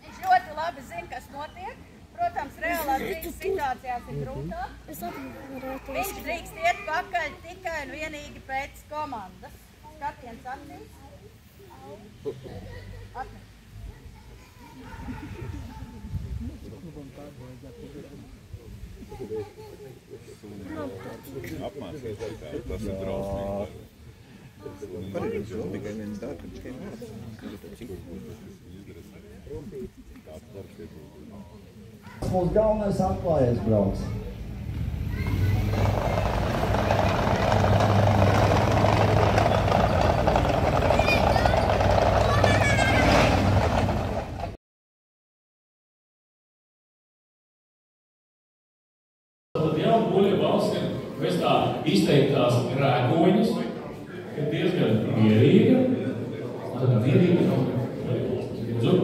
Viņš ļoti labi zina, kas notiek. Protams, reālās dzīves situācijās ir grūtāk. Viņš drīkst iet pakaļ tikai un vienīgi pēc komandas. Skatiens acīs. Atmet. Apmācies, tas ir drausmīgi. Pareizi, jo tikai viens dara, ka tikai mēs. Mūsu galvenais atklājies brauks. Tad jau guļa balss ir bez tā izteiktās rēkoņas, ir diezgan mierīga. Tad mierīga nav lūdzu.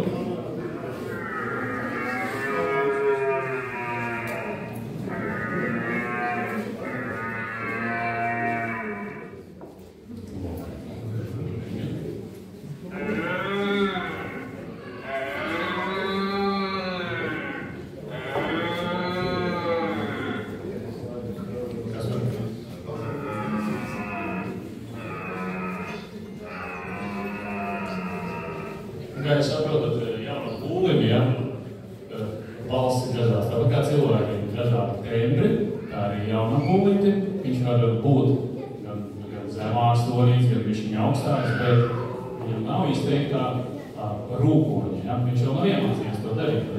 Kā jūs saprotat, jaunam pūlim, ja, balss ir dažāds. Tāpat kā cilvēkiem ir dažādi tembri, tā arī jaunam pūlim, viņš var būt gan zemāks tonīts, gan bišķiņ augstāks, bet viņam nav izteiktā rūkoņa, ja, viņš vēl nav iemācījies to darīt.